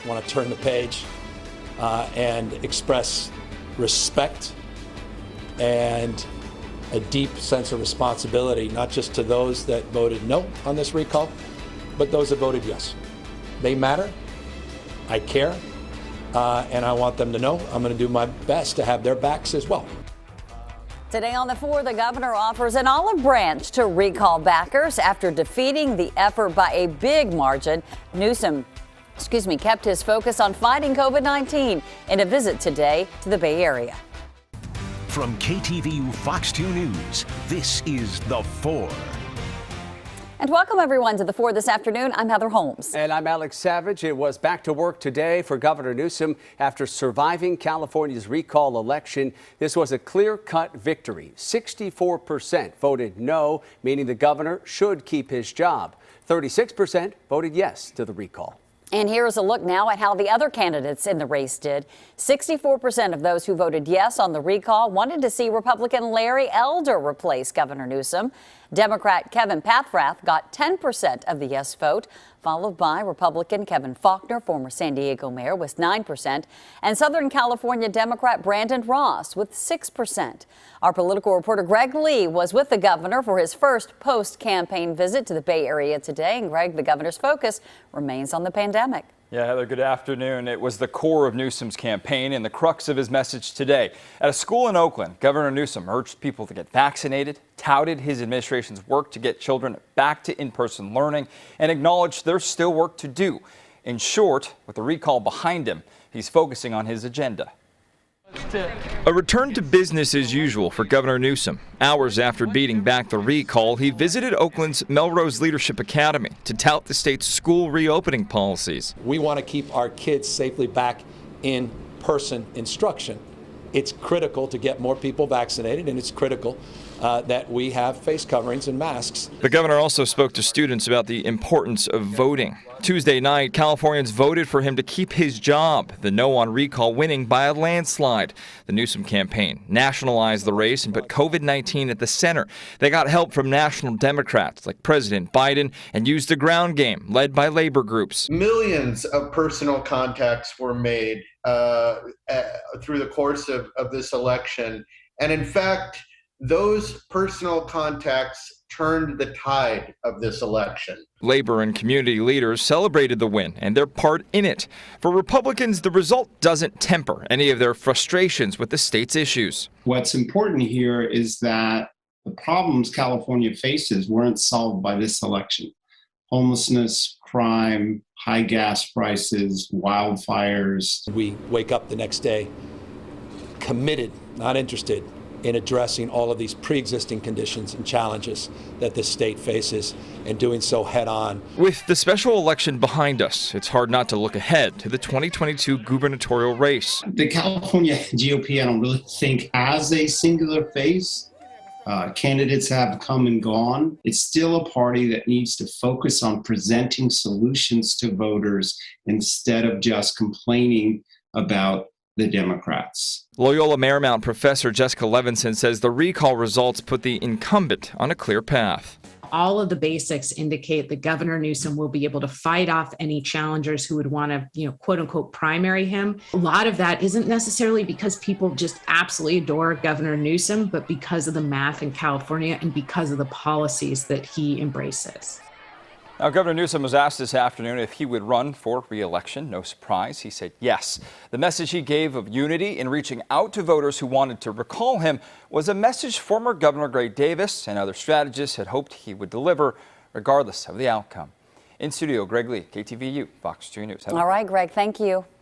want to turn the page and express respect and a deep sense of responsibility, not just to those that voted no on this recall, but those that voted yes. They matter. I care. And I want them to know I'm going to do my best to have their backs as well. Today on the 4, the governor offers an olive branch to recall backers after defeating the effort by a big margin. Newsom, kept his focus on fighting COVID-19 in a visit today to the Bay Area. From KTVU FOX 2 News, this is The 4. And welcome everyone to The 4 this afternoon. I'm Heather Holmes. And I'm Alex Savage. It was back to work today for Governor Newsom after surviving California's recall election. This was a clear-cut victory. 64% voted no, meaning the governor should keep his job. 36% voted yes to the recall. And here's a look now at how the other candidates in the race did. 64% of those who voted yes on the recall wanted to see Republican Larry Elder replace Governor Newsom. Democrat Kevin Paffrath got 10% of the yes vote, followed by Republican Kevin Faulconer, former San Diego mayor, with 9%, and Southern California Democrat Brandon Ross with 6%. Our political reporter Greg Lee was with the governor for his first post-campaign visit to the Bay Area today. And Greg, the governor's focus remains on the pandemic. Yeah, Heather, good afternoon. It was the core of Newsom's campaign and the crux of his message today. At a school in Oakland, Governor Newsom urged people to get vaccinated, touted his administration's work to get children back to in-person learning, and acknowledged there's still work to do. In short, with the recall behind him, he's focusing on his agenda. A return to business as usual for Governor Newsom. Hours after beating back the recall, he visited Oakland's Melrose Leadership Academy to tout the state's school reopening policies. We want to keep our kids safely back in person instruction. It's critical to get more people vaccinated, and it's critical that we have face coverings and masks. The governor also spoke to students about the importance of voting. Tuesday night, Californians voted for him to keep his job, the no on recall winning by a landslide. The Newsom campaign nationalized the race and put COVID-19 at the center. They got help from national Democrats like President Biden and used a ground game led by labor groups. Millions of personal contacts were made through the course of this election. And in fact, those personal contacts turned the tide of this election. Labor and community leaders celebrated the win and their part in it. For Republicans, the result doesn't temper any of their frustrations with the state's issues. What's important here is that the problems California faces weren't solved by this election. Homelessness, crime, high gas prices, wildfires. We wake up the next day committed, not interested, in addressing all of these pre-existing conditions and challenges that this state faces, and doing so head on. With the special election behind us, it's hard not to look ahead to the 2022 gubernatorial race. The California GOP, I don't really think has a singular face. Candidates have come and gone. It's still a party that needs to focus on presenting solutions to voters instead of just complaining about the Democrats. Loyola Marymount professor Jessica Levinson says the recall results put the incumbent on a clear path. All of the basics indicate that Governor Newsom will be able to fight off any challengers who would want to, quote unquote, primary him. A lot of that isn't necessarily because people just absolutely adore Governor Newsom, but because of the math in California and because of the policies that he embraces. Now, Governor Newsom was asked this afternoon if he would run for re-election. No surprise, he said yes. The message he gave of unity in reaching out to voters who wanted to recall him was a message former Governor Gray Davis and other strategists had hoped he would deliver, regardless of the outcome. In studio, Greg Lee, KTVU, Fox 2 News. All right, Greg, thank you.